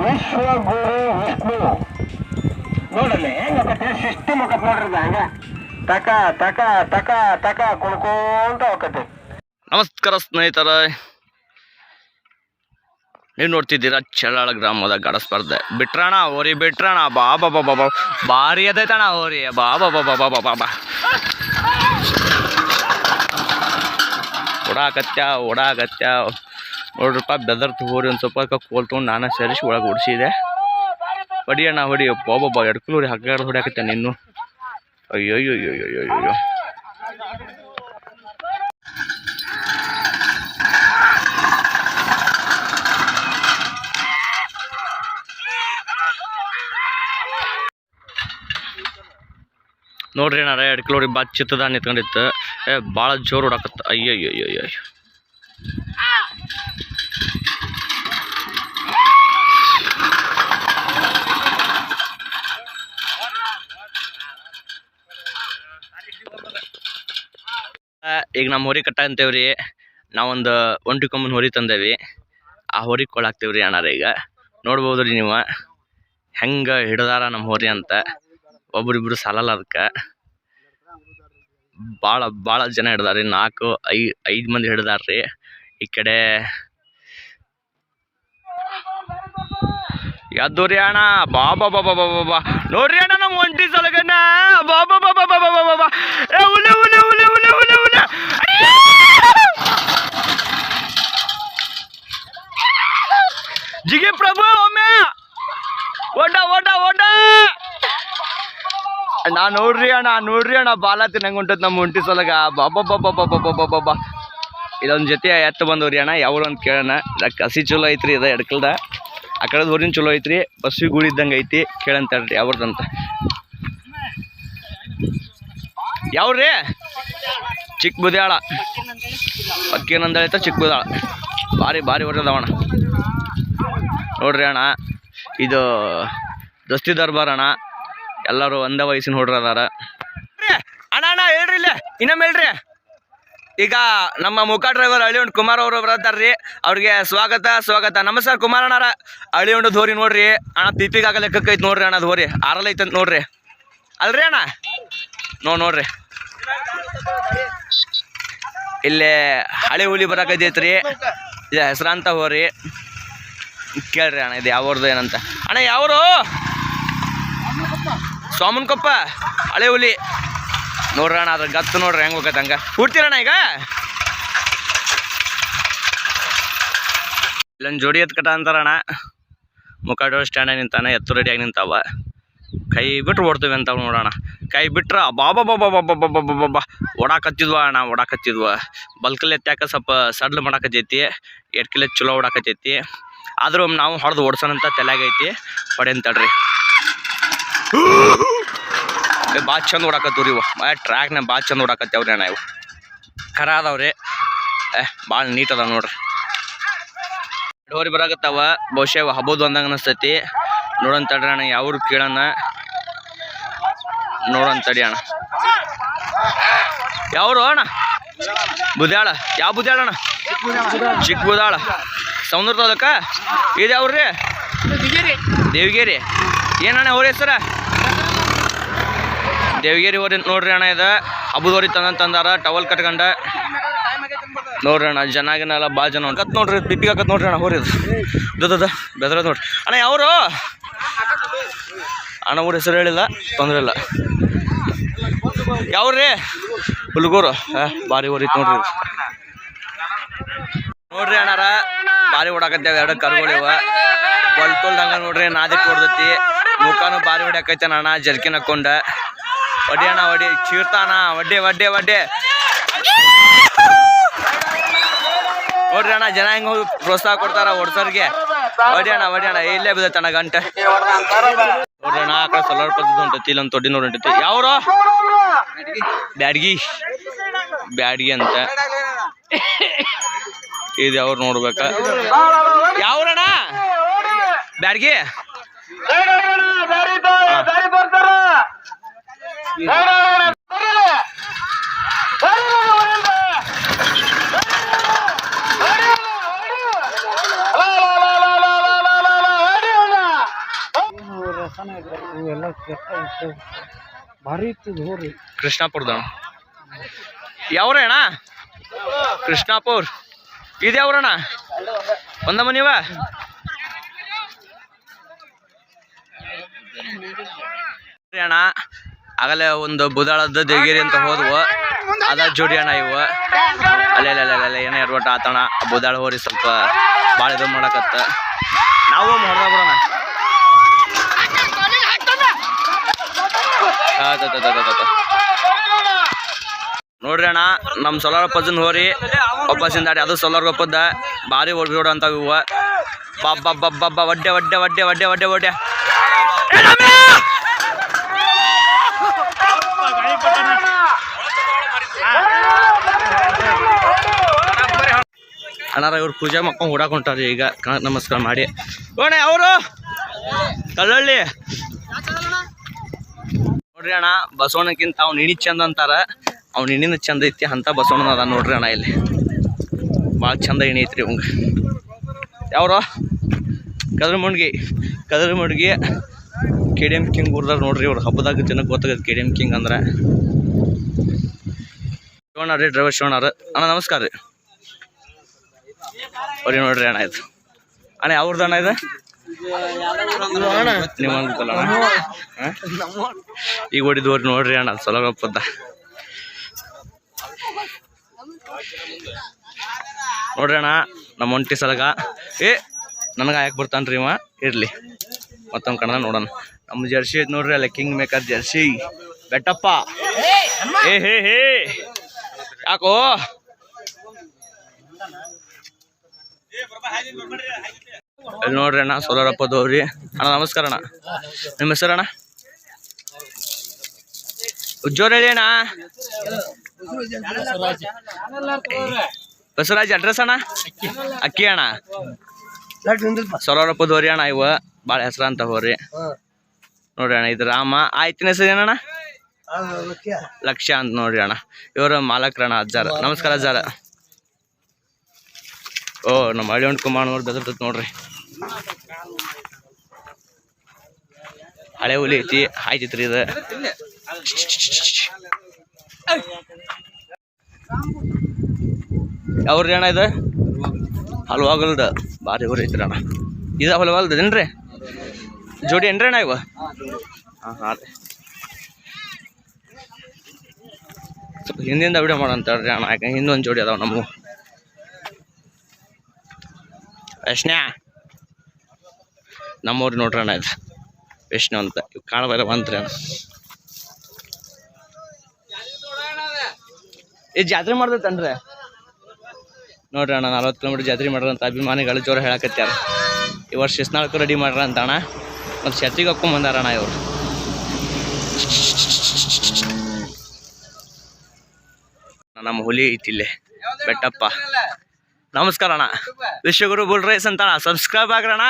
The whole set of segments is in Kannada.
ವಿಶ್ವಗುರು ವಿಷ್ಣು ನೋಡಲಿ ಹೆಂಗತ್ತೆ ಸಿಸ್ಟಮ್ ಹೋಗತ್ ನೋಡ್ರಿ ಹಂಗ ತಕ ತಕ ತಕ ತಕ ಕುಣ್ಕೊಂತ ಹೋಗತ್ತೆ. ನಮಸ್ಕಾರ ಸ್ನೇಹಿತರೆ, ನೀವು ನೋಡ್ತಿದ್ದೀರಾ ಚಳ್ಳಾಳ ಗ್ರಾಮದ ಗಡ ಸ್ಪರ್ಧೆ. ಬಿಟ್ರಣ ಹೋರಿ ಬಿಟ್ರಣ ಬಾಬಾ ಬಾಬಾ ಬಾಬಾ ಭಾರಿ ಅದೈತಣ ಹೋರಿ ಬಾಬಾ ಬಾಬಾ ಬಾಬಾ ಬಾಬಾ ಓಡಾಕತ್ಯ ನೋಡ್ರಪ್ಪ ಬೆದರ್ತು ಹೋರಿ ಒಂದು ಸ್ವಲ್ಪ ಕೋಲ್ ತೊಗೊಂಡು ನಾನು ಸೇರಿಸಿ ಒಳಗೆ ಓಡಿಸಿದೆ. ಹೊಡಿಯಣ್ಣ ಹೊಡಿ ಬಾಬಾ ಎಡ್ಕಲೂರಿ ಹಗ್ಗಾಡ ಹೊಡ್ಯಾಕತ್ತೆ ನಿನ್ನು. ಅಯ್ಯೋಯ್ಯೋಯ್ಯೋಯ್ಯೋಯ್ಯೋ ನೋಡ್ರಿ ಅಣ್ಣ ಎಡ್ಕಲೂರಿ ಬಾ ಚಿತ್ತದ ನಿಂತ್ಕೊಂಡಿತ್ತು. ಭಾಳ ಜೋರು ಹೊಡಾಕತ್ತ. ಅಯ್ಯಯ್ಯೋಯ್ಯೋ ಈಗ ನಮ್ಮ ಹೋರಿ ಕಟ್ಟ ಅಂತೇವ್ರಿ. ನಾವೊಂದು ಒಂಟಿ ಕೊಂಬನ್ ಹೋರಿ ತಂದೇವಿ. ಆ ಹೋರಿ ಕೊಳ್ಳಾಕ್ತೇವ್ರಿ ಅಣ್ಣಾರ. ಈಗ ನೋಡ್ಬೋದ್ರಿ ನೀವು ಹೆಂಗೆ ಹಿಡ್ದಾರ ನಮ್ಮ ಹೋರಿ ಅಂತ. ಒಬ್ರಿಬ್ರು ಸಾಲಲ್ಲ ಅದಕ್ಕೆ. ಭಾಳ ಜನ ಹಿಡ್ದಾರಿ. 4-5 ಮಂದಿ ಹಿಡ್ದಾರ್ರಿ. ಈ ಕಡೆ ಯಾದೂರಿ ಅಣ್ಣ ಬಾಬಾ ಬಾಬಾ ಬಾಬಾ ಬಾಬಾ ನೋಡ್ರಿ ಅಣ್ಣ ನಮ್ಮ ಒಂಟಿ ಸಲಗಣ್ಣ ಬಾಬಾ ಬಾಬಾ ಬಾಬಾ ಬಾಬಾ ಬಾಬಾ ಉಲೆ ಉಲೆ ಉಲೆ ಉಲೆ ಉಲೆ ಉಲೆ ಜಿಗಿ ಪ್ರಭು ಒಮ್ಮೆ ಓಡ ಓಡ ಓಡ ನೋಡ್ರಿ ಅಣ್ಣ ಬಾಲ ತಿನ್ನಂಗ ಉಂಟತ್ ನಮ್ಮ ಒಂಟಿ ಸಲಗ ಬಾಬಾ ಬಾಬಾ ಬಾಬಾ ಬಾಬಾ ಬಾಬಾ. ಇದೊಂದು ಜೊತೆ ಎತ್ತು ಬಂದವ್ರಿ ಅಣ್ಣ ಯಾವ್ರು ಅಂತ ಕೇಳೋಣ. ಕಸಿ ಚಲೋ ಐತ್ರಿ ಇದು ಎಡ್ಕಲ್ದ. ಆ ಕಡೆದ ಊರಿನ ಚಲೋ ಐತ್ರಿ. ಬಸ್ಸಿಗೆ ಗೂಡಿ ಇದ್ದಂಗೆ ಐತಿ. ಕೇಳಂತಾರ್ರಿ ಯಾವ್ದಂತ. ಯಾವ್ರಿ ಚಿಕ್ಕ ಬುದ್ಯಾಳ ಅಕ್ಕಿನಂದ ಐತ ಚಿಕ್ಕ ಬುದಾಳ ಭಾರಿ ಹೊರದವಣ ನೋಡ್ರಿ ಅಣ್ಣ. ಇದು ದಸ್ತಿ ದರ್ಬಾರ್ ಅಣ್ಣ. ಎಲ್ಲರೂ ಒಂದೇ ವಯಸ್ಸಿನ ಹುಡ್ರ ಅದಾರ ಅಣ್ಣ. ಹೇಳ್ರಿ ಇಲ್ಲ ಇನ್ನೊಮ್ಮೆ ಹೇಳ್ರಿ. ಈಗ ನಮ್ಮ ಮುಖ ಡ್ರೈವರ್ ಹಳ್ಳಿಯುಂಡ್ ಕುಮಾರ್ ಅವರು ಬರ್ತಾರ್ರಿ. ಅವ್ರಿಗೆ ಸ್ವಾಗತ. ನಮಸ್ಕಾರ ಕುಮಾರ್ ಅಣ್ಣಾರ. ಹಳ್ಳಿಯುಂಡ್ ಧೋರಿ ನೋಡ್ರಿ ಅಣ್ಣ. ಪಿಪಿಗಾಗ ಲೆಕ್ಕೈತಿ ನೋಡ್ರಿ ಅಣ್ಣ. ಅದು ಹೋರಿ ಆರಲ್ಲ ಐತಂತ ನೋಡ್ರಿ ಅಲ್ರಿ ಅಣ್ಣ. ನೋಡ್ರಿ ಇಲ್ಲೇ ಹಳೆ ಹುಲಿ ಬರಾಕೈತೈತ್ರಿ. ಇದು ಹೆಸರಾಂತ ಹೋರಿ. ಕೇಳ್ರಿ ಅಣ್ಣ ಇದು ಯಾವ್ದು ಏನಂತ. ಅಣ್ಣ ಯಾವರು? ಸೋಮನ್ಕೊಪ್ಪ ಹಳೆ ಹುಲಿ ನೋಡ್ರಿ ಅಣ್ಣ. ಅದ್ರ ಗತ್ತು ನೋಡ್ರಿ ಹೆಂಗೆ ಹೋಗತ್ತೆ ಹಂಗ. ಕೂಡ್ತೀರಣ್ಣ ಈಗ ಇಲ್ಲೊಂದು ಜೋಡಿ ಎತ್ ಕಟ ಅಂತಾರಣ್ಣ. ಮುಖಾಡೋ ಸ್ಟ್ಯಾಂಡಾಗಿ ನಿಂತಾನೆ. ಎತ್ತು ರೆಡಿಯಾಗಿ ನಿಂತಾವ. ಕೈ ಬಿಟ್ರು ಓಡ್ತೀವಿ ಅಂತಾವ ನೋಡೋಣ. ಕೈ ಬಿಟ್ರ ಬಾಬಾ ಬಾಬಾ ಬಾಬಾ ಬಾಬಾ ಬಾಬಾ ಓಡಾಕತ್ತಿದ್ವ ಅಣ್ಣ. ಓಡಾಕತ್ತಿದ್ವ ಬಲ್ಕಲ್ಲಿ ಎತ್ತಾಕ ಸ್ವಲ್ಪ ಸಡ್ಲು ಮಾಡಾಕತ್ತೈತಿ. ಎಡ್ಕಿಲೆ ಚಲೋ ಓಡಾಕತ್ತೈತಿ. ಆದ್ರೂ ನಾವು ಹೊಡೆದು ಓಡ್ಸೋಣಂತ ತಲೆಗೈತಿ. ಹೊಡೆಂತಡ್ರಿ ಭಾಳ ಚಂದ ಓಡಾಕತ್ತೀವ್ರಿ ಇವು. ಟ್ರ್ಯಾಕ್ನ ಭಾಳ ಚಂದ ಓಡಾಕತ್ತೇವ್ರಿ ಅಣ್ಣ. ಇವು ಖರ ಅದಾವ್ರಿ. ಭಾಳ ನೀಟ್ ಅದಾವ ನೋಡ್ರಿ. ಹೋರಿ ಬರಾಕತ್ತಾವ. ಬಹುಶಃ ಹಬ್ಬದ ಅಂದಂಗೆ ಅನಿಸ್ತೈತಿ. ನೋಡಂತಡ್ರಿ ಅಣ್ಣ. ಯಾವ್ರು ಕೇಳೋಣ ನೋಡಂತಡಿ ಅಣ್ಣ. ಯಾವ್ರು ಅಣ್ಣ? ಬುದ್ಯಾಳ. ಯಾವ ಬುದ್ಯಾಳ ಅಣ್ಣ? ಚಿಕ್ಕ ಬುದಾಳ ಸೌಂದರ್ಯದಕ್ಕ. ಇದು ಯಾವ್ರಿ? ದೇವಗಿರಿ. ಏನಣ್ಣ ಹೋರಿ ಹೆಸರ? ದೇವಗಿರಿ ಹೋರಿ ನೋಡ್ರಿ ಅಣ್ಣ. ಇದು ಹಬ್ಬದ ಹೋರಿ ತಂದಾರ. ಟವಲ್ ಕಟ್ಕೊಂಡ ನೋಡ್ರಿ ಅಣ್ಣ. ಜನಾಗಿನೆಲ್ಲ ಭಾಳ ಜನ ಕತ್ ನೋಡ್ರಿ. ಪಿಪಿಗೆ ಹಾಕತ್ ನೋಡ್ರಿ ಅಣ್ಣ. ಹೋರಿ ಇದು ಬೆದ್ರ ನೋಡ್ರಿ ಅಣ್ಣ. ಯಾವರು ಅಣ್ಣ? ಊರ ಹೆಸರು ಹೇಳಿಲ್ಲ, ತೊಂದರೆ ಇಲ್ಲ. ಯಾವ್ರಿ? ಹುಲ್ಗೂರು. ಭಾರಿ ಹೋರಿ ನೋಡ್ರಿ. ನೋಡ್ರಿ ಅಣ್ಣಾರ ಭಾರಿ ಓಡಾಕತ್ತೇವೆ. ಎರಡು ಕರುಗಳಿವ ಹೊಲ್ಕೊಲ್ದಂಗ ನೋಡ್ರಿ. ನಾದಿಟ್ಟು ಹೊಡ್ದೈತಿ. ಮುಖಾನು ಭಾರಿ ಹೊಡ್ಯಾಕೈತೆ ಅಣ್ಣ. ಜರ್ಕಿನ್ ಹಾಕೊಂಡ ಒಡ್ಡಿ ಅಣ್ಣ. ಒಡ್ಡಿ ಚೀರ್ತಾನ. ಒಡ್ಡೆ ನೋಡ್ರಿ ಅಣ್ಣ. ಜನ ಹೆಂಗ ಪ್ರೋತ್ಸಾಹ ಕೊಡ್ತಾರ ಓಡ್ಸೋರ್ಗೆ. ಒಡಿ ಅಣ್ಣ ಇಲ್ಲೇ ಬಿದ್ದೈತಣ್ಣ ಗಂಟೆ ನೋಡ್ರಿ ಅಣ್ಣ. ಆ ಕಡೆ ಸೊಲ್ಲಾರ್ ಪದ್ಧತಿ ಹೊಂಟೈತಿ. ಇಲ್ಲೊಂದು ತೊಡ್ಡಿ ನೋಡಿ ಹೊಂಟೈತಿ. ಯಾವ್ರು? ಬ್ಯಾಡ್ಗಿ ಅಂತ. ಇದು ಯಾವ್ರು ನೋಡ್ಬೇಕ? ಯಾವ್ರಣ್ಣ? ಬ್ಯಾಡ್ಗಿ. ಭಾರಿ ಇತ್ತು ನೋಡ್ರಿ. ಕೃಷ್ಣಾಪುರದ ಯಾವ್ರ ಅಣ್ಣ? ಕೃಷ್ಣಾಪುರ ಇದು ಯಾವ್ರಣ್ಣ? ಒಂದಮ್ಮ ನೀವ ಅಣ್ಣ ಆಗಲೇ ಒಂದು ಬುದಾಳದ ದೇಗಿರಿ ಅಂತ ಹೋದ್ವು, ಅದ ಜೋಡಿ ಅಣ್ಣ ಇವು. ಅಲ್ಲೆಲ್ಲ ಏನೋ ಎರ್ವಟ ಆತಣ. ಬುದಾಳ ಹೋರಿ ಸ್ವಲ್ಪ ಭಾಳ ಇದು ಮಾಡಕತ್ತ. ನಾವು ಹೊಡೆದ ಬಿಡೋಣ. ನೋಡ್ರಿ ಅಣ್ಣ, ನಮ್ಮ ಸೊಲಾರಪ್ಪನ ಹೋರಿ ಒಪ್ಪಸಿಂದಾಡಿ, ಅದು ಸೊಲಾರ್ಗೊಪ್ಪದ ಭಾರಿ ಹೊಡ್ಬಿಡೋ ಅಂತ ಇವು. ಬಬ್ಬ ಒಡ್ಡೆ ಒಡ್ಡೆ ಒಡ್ಡೆ ಒಡ್ಡೆ ಒಡ್ಡೆ ಒಡ್ಡೆ ಅಣ್ಣಾರ ಇವ್ರು ಪೂಜೆ ಮಾಡ್ಕೊಂಡು ಹುಡಾಕ್ ಹೊಂಟಾರಿ ಈಗ. ನಮಸ್ಕಾರ ಮಾಡಿ ಓಣ ಅವರು ಕಲ್ಲಳ್ಳಿ ನೋಡ್ರಿ ಅಣ್ಣ. ಬಸವಣ್ಣಕ್ಕಿಂತ ಅವ್ನ ಇಣಿ ಚಂದ ಅಂತಾರ, ಅವ್ನ ಇಣಿನ ಚಂದ ಐತಿ ಅಂತ ಬಸವಣ್ಣನ ಅದ ನೋಡ್ರಿ ಅಣ್ಣ. ಇಲ್ಲಿ ಭಾಳ ಚಂದ ಇಣಿ ಐತ್ರಿ ಅವಂಗ. ಯಾವ್ರು? ಕದ್ರಮುಂಡ್ಗಿ KDM ಕಿಂಗ್ ಊರ್ದಾರ ನೋಡ್ರಿ. ಇವ್ರು ಹಬ್ಬದಾಗ ಜನಕ್ಕೆ ಗೊತ್ತಾಗತ್ತೆ KDM ಕಿಂಗ್ ಅಂದ್ರೆ. ಶಿವಣ್ಣ ರೀ, ಡ್ರೈವರ್ ಶಿವಣ್ಣ ಅಣ್ಣ. ನಮಸ್ಕಾರ ರೀ. ಅವ್ರಿ ನೋಡ್ರಿ ಅಣ್ಣ, ಇದು ಅಣ್ಣ ಯಾವ್ದು ಅಣ್ಣ? ಇದು ನೀವು ಅನ್ಕಲ್ಲ ಈಗ ಹೊಡಿದ್ವ್ರಿ ನೋಡ್ರಿ ಅಣ್ಣ, ಸೊಲಗಪ್ಪದ ನೋಡ್ರಿ ಅಣ್ಣ. ನಮ್ಮ ಒಂಟಿ ಸಲಗ ನನಗೆ ಆಯಕ್ ಬರ್ತಾನ್ರಿ ಇವ. ಇರ್ಲಿ ಮತ್ತೊಂದು ಕಣ ನೋಡೋಣ. ನಮ್ಮ ಜರ್ಸಿ ಐತೆ ನೋಡ್ರಿ, ಅಲ್ಲ ಕಿಂಗ್ ಮೇಕರ್ ಜರ್ಸಿ ಬೆಟ್ಟಪ್ಪ. ಹೇ ಯಾಕೋ ಇಲ್ಲಿ ನೋಡ್ರಿ ಅಣ್ಣ, ಸೋಲಾರಪ್ಪದವ್ರಿ ಅಣ್ಣ. ನಮಸ್ಕಾರ ಅಣ್ಣ, ನಿಮ್ಮ ಹೆಸರಣ್ಣ? ಉಜ್ಜೋರ್ ಹೇಳಿ ಅಣ್ಣ. ಬಸವರಾಜ್ ಅಡ್ರೆಸ್ ಅಣ್ಣ? ಅಕ್ಕಿ ಅಣ್ಣ. ಸೋಲಾರಪ್ಪದವ್ರಿ ಅಣ್ಣ. ಇವ ಭಾಳ ಹೆಸರ ಅಂತ ಹೋರಿ ನೋಡ್ರಿ ಅಣ್ಣ. ಇದು ರಾಮ. ಆಯ್ತಿನ ಹೆಸರು ಏನಣ್ಣ? ಲಕ್ಷ್ಯ ಅಂತ ನೋಡ್ರಿ ಅಣ್ಣ. ಇವರು ಮಾಲಕ್ರಣ್ಣ, ಅಜ್ಜಾರ. ನಮಸ್ಕಾರ ಅಜ್ಜಾರ. ಓ ನಮ್ಮ ಹಳ್ಳಿ ಹೊಂಡ್ ಕುಮಾರ್ ನೋಡಿ ಬೆದರ್ತೈತಿ ನೋಡ್ರಿ. ಹಳೆ ಹುಲಿ ಐತಿ, ಆಯ್ತಿತ್ರಿ ಇದು. ಯಾವ್ರಿ ಅಣ್ಣ ಇದು? ಹಲ್ವಾಗಲ್ದ ಭಾರಿ ಊರು ಐತ್ರಿ ಅಣ್ಣ. ಇದು ಹಲ್ವಾಗಲ್ದೇನ್ರಿ? ಜೋಡಿ ಏನ್ರಿ ಅಣ್ಣ ಇವ? ಹಾಂ ರೀ. ಸ್ವಲ್ಪ ಹಿಂದಿಂದ ವಿಡಿಯೋ ಮಾಡಂತಾಳ್ರಿ ಅಣ್ಣ, ಯಾಕೆ ಹಿಂದೊಂದು ಜೋಡಿ ಅದಾವ ನಮ್ಮ. ವಿಷ್ಣ್ಯಾ ನಮ್ಮವ್ರಿ ನೋಡ್ರಿ ಅಣ್ಣ. ಇದು ವಿಷ್ಣು ಅಂತ ಇವ್ ಕಾಣಬಾರ ಬಂತ್ರಿ ಅಣ್ಣ. ಇದು ಜಾತ್ರೆ ಮಾಡ್ದೈತನ್ರಿ ನೋಡ್ರಿ ಅಣ್ಣ. 40 ಕಿಲೋಮೀಟರ್ ಜಾತ್ರೆ ಮಾಡ್ರಂತ ಅಭಿಮಾನಿಗಳು ಜೋರ ಹೇಳಕತ್ಯಾರ. ಈ ವರ್ಷ 14 ರೆಡಿ ಮಾಡ್ರ ಅಂತ ಅಣ್ಣ. ಮತ್ತು ಛತ್ರಿಗೆ ಹಾಕೊಂಡ್ ಅಣ್ಣ ಇವ್ರು. ನಮ್ಮ ಹುಲಿ ಐತಿಲ್ಲೇ ಬೆಟ್ಟಪ್ಪ. ನಮಸ್ಕಾರ ಅಣ್ಣ. ವಿಶ್ವಗುರು ಬುಲ್ ರೈಸ್ ಅಂತ ಅಣ್ಣ. ಸಬ್ಸ್ಕ್ರೈಬ್ ಆಗ್ರಣ್ಣ,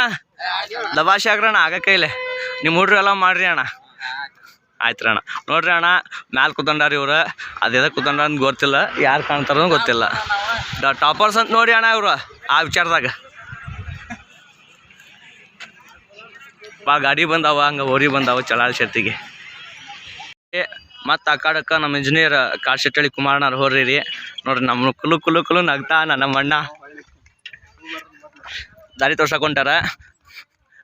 ದಬಾಶೆ ಆಗ್ರಣ್ಣ. ಆಗ ಕೈಲೆ ನಿಮ್ಮ ಹುಡ್ರು ಎಲ್ಲ ಮಾಡ್ರಿ ಅಣ್ಣ. ಆಯ್ತು ಅಣ್ಣ. ನೋಡ್ರಿ ಅಣ್ಣ, ಮ್ಯಾಲೆ ಕೂತ್ಕೊಂಡಾರ ಇವ್ರು. ಅದೇದ ಕೂತ್ಕೊಂಡ ಅಂತ ಗೊತ್ತಿಲ್ಲ, ಯಾರು ಕಾಣ್ತಾರೋ ಗೊತ್ತಿಲ್ಲ. ಟಾಪರ್ಸ್ ಅಂತ ನೋಡಿ ಅಣ್ಣ ಇವರು ಆ ವಿಚಾರದಾಗ. ಭಾಳ ಗಾಡಿ ಬಂದಾವ, ಹಂಗೆ ಹೋರಿ ಬಂದಾವ ಚಳಾಳ ಶೆಟ್ಟಿಗೆ. ಮತ್ತು ಆ ಕಾಡಕ್ಕೆ ನಮ್ಮ ಇಂಜಿನಿಯರ್ ಕಾಶೆಟ್ಟಳ್ಳಿ ಕುಮಾರಣ್ಣವ್ರು ಹೋರಿ ರೀ ನೋಡ್ರಿ. ನಮ್ಮ ಕುಲು ನಗ್ತಾ ನಮ್ಮ ಅಣ್ಣ ದಾರಿ ತೋರ್ಸಕೊಂಟಾರ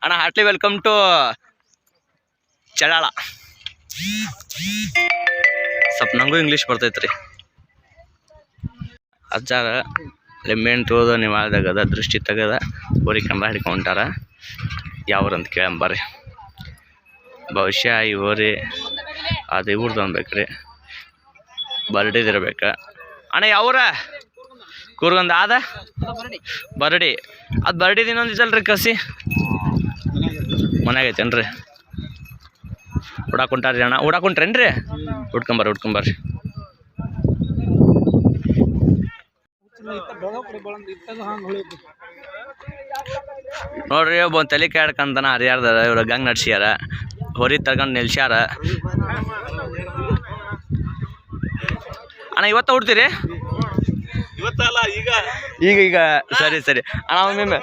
ಅಣ್ಣ. ಹಾರ್ಟ್ಲಿ ವೆಲ್ಕಮ್ ಟು ಚಳಾಳ. ಸ್ವಲ್ಪ ನಂಗೂ ಇಂಗ್ಲೀಷ್ ಬರ್ತೈತ್ರಿ. ಅಜ್ಜಾರ ಲೆಮ್ಮೆಣ್ಣು ತೋದು ನಿವಾಳದಾಗದ ದೃಷ್ಟಿ ತೆಗದ ಹೋರಿ ಕಂಬ ಹಿಡ್ಕೊಂಟಾರ. ಯಾವ್ರಂತ ಕೇಳಂಬರ್ರಿ. ಬಹುಶಃ ಈ ಹೋರಿ ಅದು ಇವ್ರದ್ದು ಅನ್ಬೇಕ್ರಿ, ಬರ್ಡಿದಿರ್ಬೇಕು ಅಣ್ಣ. ಯಾವ್ರ ಕೂರ್ಗಂದ ಆದ ಬರಡಿ? ಅದು ಬರ್ಡಿದ ಇನ್ನೊಂದು ಇದಲ್ರಿ ಕಸಿ ಮನ್ಯಾಗ ಐತೇನ್ರಿ? ಹುಡಾಕೊಂಟಾರ್ರಿ ಅಣ್ಣ. ಹುಡಾಕೊಂಟ್ರೇನ್ರಿ? ಹುಡ್ಕೊಂಬರ್ರಿ. ನೋಡ್ರಿ ಒಬ್ಬ ತಲೆ ಕಾಡ್ಕಂತಾನ ಹರಿಯಾರ್ದ. ಇವ್ರು ಗಂಗ್ ನಡ್ಸ್ಯಾರ, ಹೊರಿ ತಗೊಂಡು ನಿಲ್ಸ್ಯಾರ ಅಣ್ಣ. ಇವತ್ತ ಹುಡ್ತೀರಿ? ಈಗ ಸರಿ ಅಣ್ಣ. ಒಮ್ಮೆ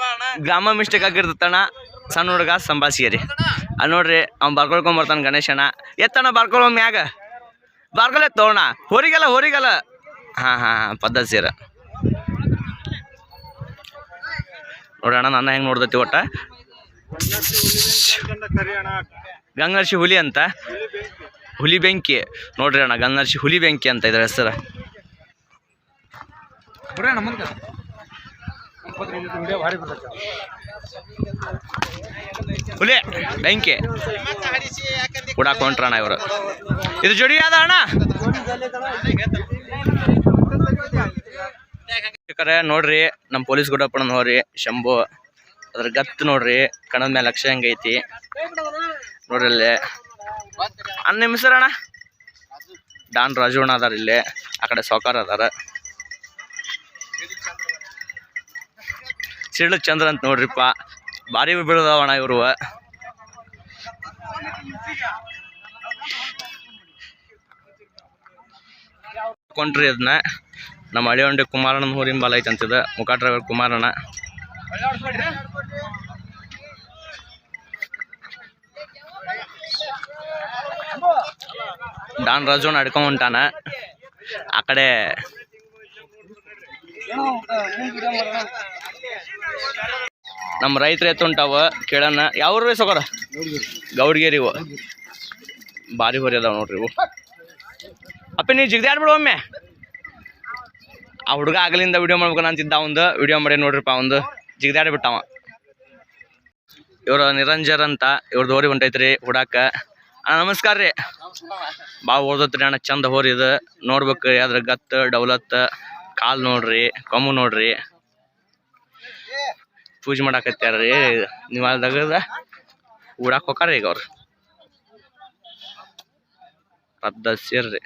ಗ್ರಾಮ ಮಿಸ್ಟೇಕ್ ಆಗಿರ್ತಣ್ಣ. ಸಣ್ಣ ಹುಡುಗ ಸಂಭಾಷಿಯರಿ ಅಲ್ಲಿ ನೋಡ್ರಿ ಅವ್ನು ಬರ್ಕೊಳ್ಕೊಂಬರ್ತಾನೆ ಗಣೇಶನ ಎತ್ತಣ ಬರ್ಕೊಳೋ ಮ್ಯಾಗ ಬರ್ಕೊಲೆ ತೋಣ ಹೊರಿಗಲ್ಲ ಹಾಂ ಪದ್ಧತಿ ಸೀರ ನೋಡ್ರಿ ಅಣ್ಣ ನನ್ನ ಹೆಂಗೆ ನೋಡ್ದೈತಿ ಒಟ್ಟ ಗಂಗರ್ಷಿ ಹುಲಿ ಅಂತ ಹುಲಿ ಬೆಂಕಿ ನೋಡ್ರಿ ಅಣ್ಣ ಗಂಗರ್ಷಿ ಹುಲಿ ಬೆಂಕಿ ಅಂತ ಇದ್ರ ಹೆಸರು ಹುಲಿ ಬೆಂಕಿ ಕುಡಾಕೊಂಡ್ರಣ್ಣ ಇವರು ಇದು ಜೋಡಿ ಅದ ಅಣ್ಣ ನೋಡ್ರಿ ನಮ್ಮ ಪೊಲೀಸ್ ಗುಡಪ್ಪಣ ನೋಡ್ರಿ ಶಂಭು ಅದ್ರ ಗತ್ತು ನೋಡ್ರಿ ಕಣದ ಮೇಲೆ ಲಕ್ಷ ಹೆಂಗೈತಿ ನೋಡ್ರಿ ಅಲ್ಲಿ ಅಣ್ಣ ನಿಮ್ಮ ಹೆಸರು ಅಣ್ಣ ಡಾನ್ ರಾಜು ಅಣ್ಣ ಅದಾರ ಇಲ್ಲಿ ಆ ಕಡೆ ಸೌಕಾರ ಅದಾರ ಸಿಡ್ಲು ಚಂದ್ರ ಅಂತ ನೋಡ್ರಿಪ್ಪ ಭಾರಿ ಬೀಳದವಣ ಇವರು ಕೊಂಡ್ರಿ ಅದನ್ನ ನಮ್ಮ ಹಳಿಯೊಂಡೆ ಕುಮಾರಣ್ಣನ ಊರಿನ ಬಾಲ ಐತೆ ಅಂತಿದ ಮುಖ ಡ್ರೈವರ್ ಕುಮಾರಣ್ಣ ಡಾನ್ ರಾಜು ನಡ್ಕೊಂಡ್ ಹೊಂಟಾನ ಆ ಕಡೆ ನಮ್ಮ ರೈತರ ಎತ್ತುಂಟಾವ ಕೇಳೋಣ ಯಾವ್ರಿ ಸೊಕರ ಗೌಡ್ಗೇರಿ ಇವು ಭಾರಿ ಹೊರಿ ಅದಾವ ನೋಡ್ರಿ ಇವು ಅಪ್ಪ ನೀವು ಜಿಗ್ದಾಡ್ಬಿಡು ಒಮ್ಮೆ ಆ ಹುಡುಗ ಆಗಲಿಂದ ವಿಡಿಯೋ ಮಾಡ್ಬೇಕನ್ನ ಅಂತಿದ್ದ ಒಂದು ವಿಡಿಯೋ ಮಾಡಿ ನೋಡ್ರಿಪ್ಪ ಒಂದು ಜಿಗ್ದಾಡ್ಬಿಟ್ಟವ ಇವ್ರು ನಿರಂಜರ್ ಅಂತ ಇವ್ರದ್ದು ಹೋರಿ ಹೊಂಟೈತ್ರಿ ಹುಡಾಕ ಅಣ್ಣ ನಮಸ್ಕಾರ ರೀ ಭಾಳ ಓದತ್ರಿ ಅಣ್ಣ ಚಂದ ಹೋರಿ ಇದು ನೋಡ್ಬೇಕು ಅದ್ರ ಗತ್ತು ಡೌಲತ್ ಕಾಲು ನೋಡ್ರಿ ಕೊಮ್ಮು ನೋಡ್ರಿ ಪೂಜೆ ಮಾಡಾಕತ್ಯಾರ್ರಿ ನೀವು ಅಲ್ದಾಗ ಊಡಾಕ್ ಹೋಕಾರ ಈಗ ಅವ್ರು ಪದ್ದ ಸೇರ್ರಿ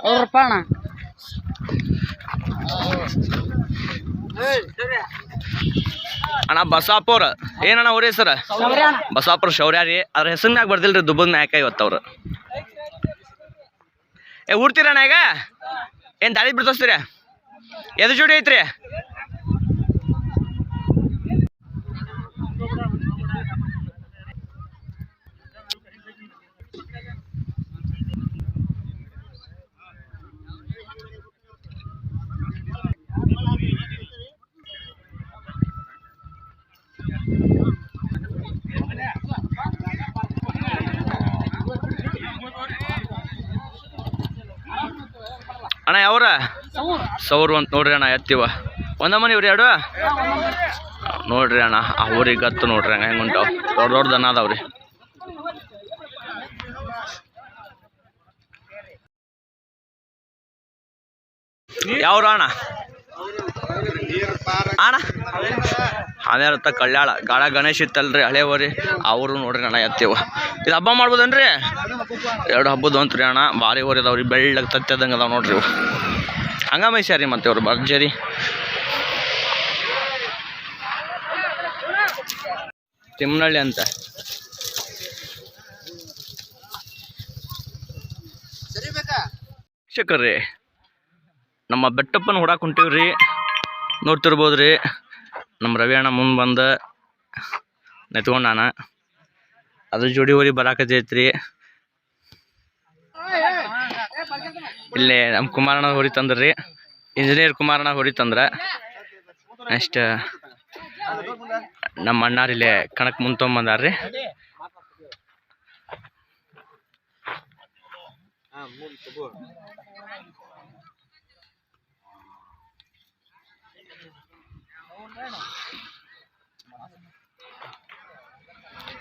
ಅವ್ರಪ್ಪ ಅಣ್ಣ ಅಣ್ಣ ಬಸಾಪುರ ಏನಣ್ಣ ಅವ್ರ ಹೆಸರ ಬಸಾಪುರ ಶೌರ್ಯ ರೀ ಅದ್ರ ಹೆಸರು ಮ್ಯಾಗ ಬರ್ದಿಲ್ರಿ ದುಬ್ಬದ ಮ್ಯಾಕ ಇವತ್ತವ್ರು ಊಡ್ತೀರಣ್ಣ ಈಗ ಏನು ದಾಳಿ ಬಿಡ್ತೋಸ್ತೀರ ಎದು ಜೋಡಿ ಐತ್ರಿ ಅಣ್ಣ ಯಾವ್ರ ಸೌರು ಅಂತ ನೋಡ್ರಿ ಅಣ್ಣ ಎತ್ತಿವ ಒಂದ ಮನೆ ಇವ್ರಿ ಎರಡು ನೋಡ್ರಿ ಅಣ್ಣ ಆ ಊರಿಗೆ ಗತ್ತು ನೋಡ್ರಿ ಹಂಗ ಹೆಂಗೆ ಉಂಟಾವ ದೊಡ್ಡ ದೊಡ್ಡ ದನ ಅದಾವ್ರಿ ಯಾವ್ರ ಅಣ್ಣ ಅಣ್ಣ ಅದೇರತ್ತ ಕಳ್ಯಾಳ ಗಾಳ ಗಣೇಶ್ ಇತ್ತಲ್ರಿ ಹಳೆ ಹೋರಿ ಅವರು ನೋಡ್ರಿ ಅಣ್ಣ ಎತ್ತಿವ ಇದು ಹಬ್ಬ ಮಾಡ್ಬೋದನ್ರಿ ಎರಡು ಹಬ್ಬದ ಅಂತ್ರಿ ಅಣ್ಣ ಭಾರಿ ಹೋರಿ ಅದಾವ್ರಿ ಬೆಳ್ಳಗೆ ತತ್ತದಂಗೆ ಅದಾವ ನೋಡ್ರಿ ಇವು ಹಂಗ ಮೈಸ್ಯಾರಿ ಮತ್ತೆ ಇವ್ರು ಭರ್ಜರಿ ತಿಮ್ಮನಹಳ್ಳಿ ಅಂತ ಶಿಕ್ಷಕರ್ರಿ ನಮ್ಮ ಬೆಟ್ಟಪ್ಪನ ಹುಡಾಕ್ ಹೊಂಟಿವ್ರಿ ನೋಡ್ತಿರ್ಬೋದ್ರಿ ನಮ್ಮ ರವಿ ಅಣ್ಣ ಮುಂದೆ ಬಂದು ನೆತ್ಕೊಂಡಾನ ಅದ್ರ ಜೋಡಿ ಹೋರಿ ಬರಾಕತೈತ್ರಿ ಇಲ್ಲಿ ನಮ್ಮ ಕುಮಾರಣ್ಣ ಹೊರಿ ತಂದ್ರಿ ಇಂಜಿನಿಯರ್ ಕುಮಾರಣ್ಣ ಹೊರಿ ತಂದ್ರ ನೆಕ್ಸ್ಟ್ ನಮ್ಮ ಅಣ್ಣಾರ್ ಇಲ್ಲಿ ಕಣಕ್ ಮುಂದೆ ತೊಗೊಂಬಂದಾರ್ರಿ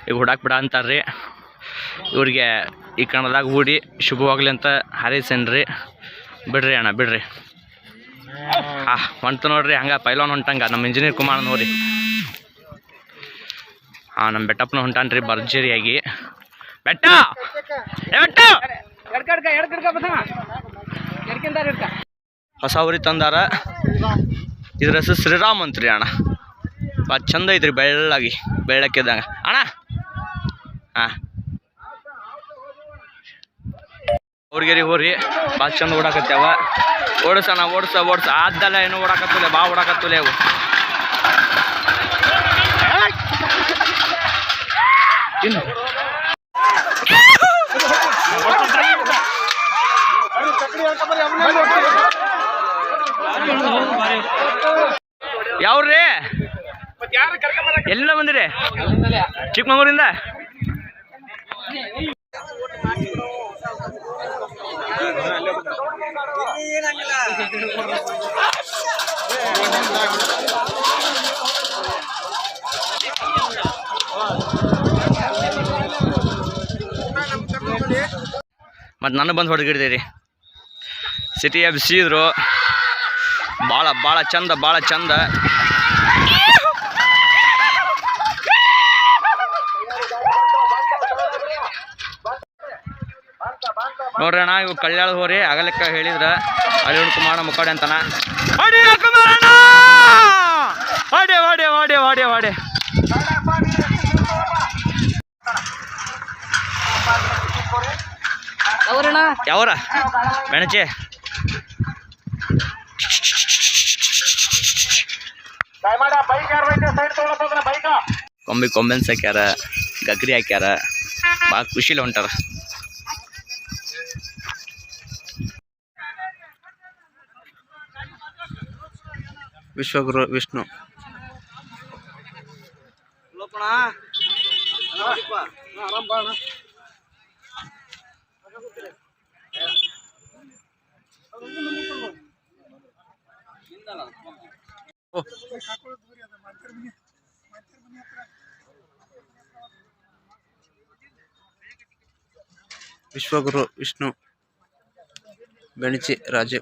ಈಗ ಹುಡಾಕ್ ಬಿಡ ಅಂತಾರ್ರಿ ಇವ್ರಿಗೆ ಈ ಕಣದಾಗ ಹೂಡಿ ಶುಭವಾಗ್ಲಿ ಅಂತ ಹಾರೈಸೇನ್ರಿ ಬಿಡ್ರಿ ಅಣ್ಣ ಬಿಡ್ರಿ ಹೊಂಟ ನೋಡ್ರಿ ಹಂಗ ಪೈಲಾನ್ ಹೊಂಟಂಗ ನಮ್ಮ ಇಂಜಿನಿಯರ್ ಕುಮಾರ್ ನೋಡ್ರಿ ನಮ್ಮ ಬೆಟ್ಟಪ್ಪನ ಹೊಂಟಾನ್ರಿ ಭರ್ಜರಿಯಾಗಿ ಬೆಟ್ಟ ಹೊಸ ಊರಿ ತಂದಾರ ಇದ್ರ ಹೆಸರು ಶ್ರೀರಾಮ್ ಅಂತ್ರಿ ಅಣ್ಣ ಭಾಳ ಚಂದ ಐತ್ರಿ ಬೆಳ್ಳಕ್ಕಿದ್ದಂಗ ಅಣ್ಣ ಅವ್ರಿಗೇರಿ ಹೋರಿ ಭಾಳ ಚಂದ ಓಡಾಕತ್ಯಾವ. ಓಡಿಸೋಣ ಓಡ್ಸ ಆದ್ದಲ್ಲ ಏನೋ ಓಡಾಕತ್ತಲೆ ಭಾಳ ಓಡಾಕತ್ತಲೆ ಅವು. ಇನ್ನು ಯಾವ್ರಿ ಎಲ್ಲ ಬಂದಿರಿ ಚಿಕ್ಕಮಗಳೂರಿಂದ? ಮತ್ತು ನಾನು ಬಂದು ಹೊಡೆಗಿಡ್ತೀರಿ. ಸಿಟಿ ಎಬ್ಸಿದ್ರು ಭಾಳ ಚಂದ ನೋಡ್ರಿ ಅಣ್ಣ, ಇವು ಕಳ್ಯಾಳ ಹೋರಿ ಆಗಲೆಕ್ಕ ಹೇಳಿದ್ರ ಅಲ್ಲಿ ಕುಮಾರಣ್ಣ ಮುಕ್ಕಾಡೆ ಅಂತಾನ. ವಾಡೆ ಯಾವರ ಬೆಣಚೆ ಕೊಂಬೆನ್ಸ್ ಹಾಕ್ಯಾರ, ಗಗ್ರಿ ಹಾಕ್ಯಾರ, ಭಾಳ ಖುಷಿಲಿ ಹೊಂಟಾರ. ವಿಶ್ವಗುರು ವಿಷ್ಣು ವಿಶ್ವಗುರು ವಿಷ್ಣು ಬೆಣಚಿ ರಾಜೆ.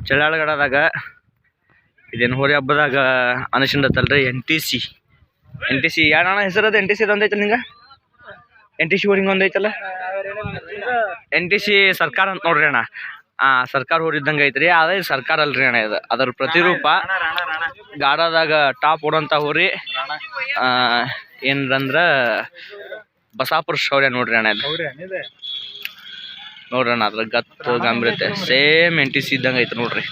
ಚಳ್ಳಾಳಗಡದಾಗ ಇದೇನು ಹೋರಿ ಹಬ್ಬದಾಗ ಅನಿಸಿಂದತ್ತಲ್ರಿ NTC ಯಾರಣ್ಣ ಹೆಸರದ? NTC ಒಂದೈತಲ್ಲ ನಿಂಗೆ? NTC ಹೋರಿ ಹಿಂಗೆ ಒಂದೈತಲ್ಲ, NTC ಸರ್ಕಾರ ಅಂತ ನೋಡ್ರಿ ಅಣ್ಣ. ಸರ್ಕಾರ ಹೋರಿ ಇದ್ದಂಗೆ ಐತ್ರಿ. ಅದೇ ಸರ್ಕಾರ ಅಲ್ರಿ ಅಣ್ಣ, ಇದು ಅದರ ಪ್ರತಿರೂಪ. ಗಾಡದಾಗ ಟಾಪ್ ಓಡೋಂಥ ಹೋರಿ ಏನಂದ್ರೆ ಬಸಾಪುರ ಶೌರ್ಯ ನೋಡ್ರಿ ಅಣ್ಣ. ನೋಡ್ರಿ ಅಣ್ಣ, ಅದ್ರ ಗತ್ತು ಗಂಭೀರತೆ ಸೇಮ್ NTC ಇದ್ದಂಗೆ ಐತೆ ನೋಡ್ರಿ.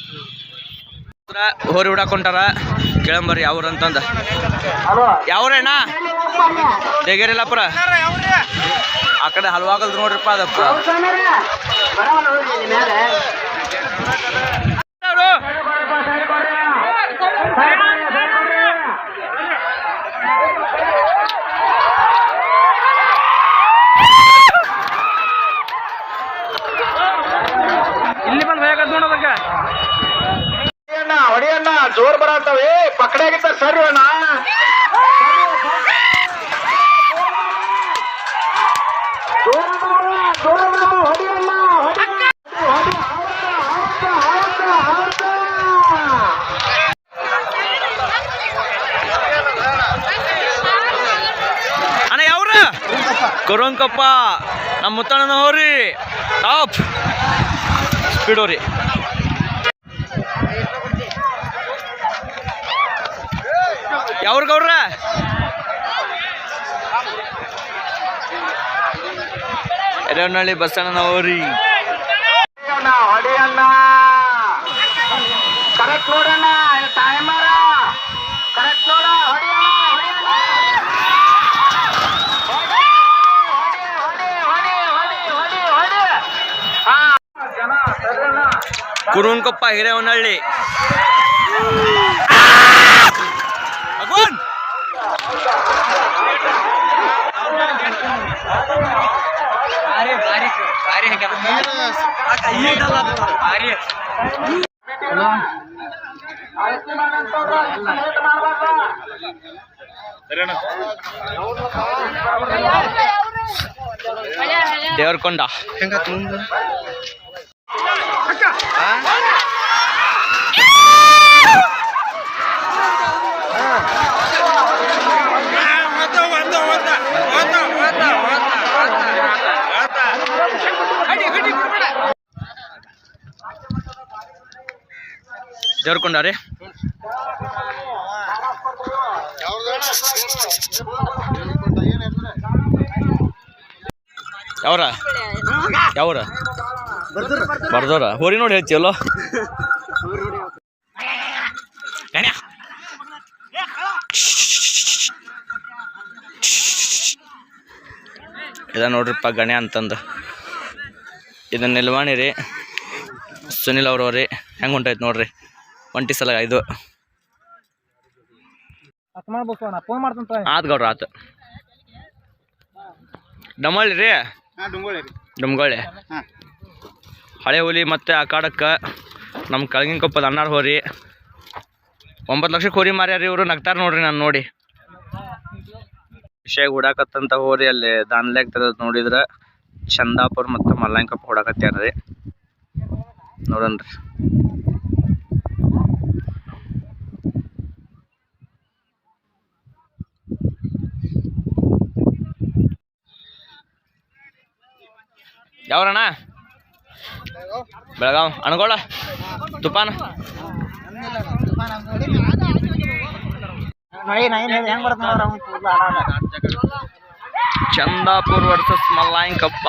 ಹೋರಿ ಹುಡಾಕೊಂಟಾರ, ಕೇಳಂಬರ್ರಿ ಯಾವ್ರ ಅಂತಂದ. ಯಾವ್ರಣ್ಣ? ದೇಗೇರಿಲ್ಲಪ್ರ ಆ ಕಡೆ ಹಲ್ವಾಗಲ್ದು ನೋಡ್ರಿಪ್ಪ. ಅದಪ್ಪ ಇಲ್ಲಿ ಬಂದು ಹೋಗದ್ ನೋಡೋದಕ್ಕ ಹೊಡಿಯಣ್ಣ ಜೋರ್ ಬರತ್ತವೆ. ಪಕಡಾಗಿತ್ತ ಸರಿ ಅಣ್ಣ. ಅಣ್ಣ ಯಾವ್ರ? ಕೊರೋಂಕಪ್ಪ ನಮ್ಮ ಮುತ್ತಣ್ಣನ ಹೋರಿ ಟಾಪ್ ಸ್ಪೀಡ್ ಹೋರಿ. ಯಾವ್ರಿಗವ್ರ? ಎಡನಹಳ್ಳಿ ಬಸಣ್ಣನ ಹೋರಿ. ಹೊಡಿಯಣ್ಣ ಕರೆಕ್ಟ್ ನೋಡಣ್ಣ, ಟೈಮರ ಕರೆಕ್ಟ್ ನೋಡ. ಕುರುನ್ಕೊಪ್ಪ ಹಿರೇವನಹಳ್ಳಿ. ದೇವರಕೊಂಡ ದೇವರಕೊಂಡ ರೀ ಯಾವ್ರ ಬರ್ದವ್ರ ಹೋರಿ ನೋಡಿ ಹೇಳ್ತೀವಲ್ಲೋ ಇದ ನೋಡ್ರಿಪ್ಪ ಗಣೆ ಅಂತಂದು ಇದನ್ನ ನಿಲ್ವಾಣಿ ರೀ ಸುನಿಲ್ ಅವ್ರವ್ರಿ ಹೆಂಗೆ ಹೊಂಟೈತೆ ನೋಡ್ರಿ ಒಂಟಿ ಸಲ ಇದು ಆತ್ ಗೌಡ್ರ ಆತು ಡಮಳ್ಳಿ ರೀ ಡಮ್ಗೊಳ್ಳಿ ಹಳೆ ಹುಲಿ ಮತ್ತು ಅಖಾಡಕ್ಕೆ ನಮ್ಮ ಕಳಗಿನ ಕೊಪ್ಪದ ಅಣ್ಣಾರ ಹೋರಿ 9 ಲಕ್ಷಕ್ಕೆ ಹೋರಿ ಮಾರ್ಯಾರ ಇವರು ನಗ್ತಾರ ನೋಡ್ರಿ ನಾನು ನೋಡಿ ವಿಷಯ ಹುಡಾಕತ್ತಂತ ಹೋರಿ ಅಲ್ಲಿ ದಾನ್ಲ್ಯಾಗ ತೆಗೆದು ನೋಡಿದ್ರೆ ಚಂದಾಪುರ ಮತ್ತು ಮಲ್ಲಾಂಕಪ್ಪ ಹೊಡಕತ್ಯಾರ ನೋಡನ್ರಿ ಯಾವ್ರಣ್ಣ ಬೆಳಗಾವ್ ಅಣಗೋಳ ತುಪಾನ ಚಂದಾಪುರ್ ವರ್ಸಸ್ ಮಲ್ಲಾಂಕಪ್ಪ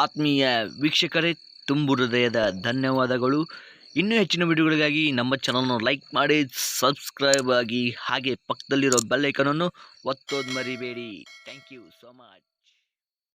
ಆತ್ಮೀಯ ವೀಕ್ಷಕರೇ ತುಂಬು ಹೃದಯದ ಧನ್ಯವಾದಗಳು. ಇನ್ನೂ ಹೆಚ್ಚಿನ ವಿಡಿಯೋಗಳಿಗಾಗಿ ನಮ್ಮ ಚಾನಲ್ನ ಲೈಕ್ ಮಾಡಿ, ಸಬ್ಸ್ಕ್ರೈಬ್ ಆಗಿ, ಹಾಗೆ ಪಕ್ಕದಲ್ಲಿರೋ ಬೆಲ್ ಐಕನನ್ನು ಒತ್ತೋದು ಮರಿಬೇಡಿ. Thank you so much.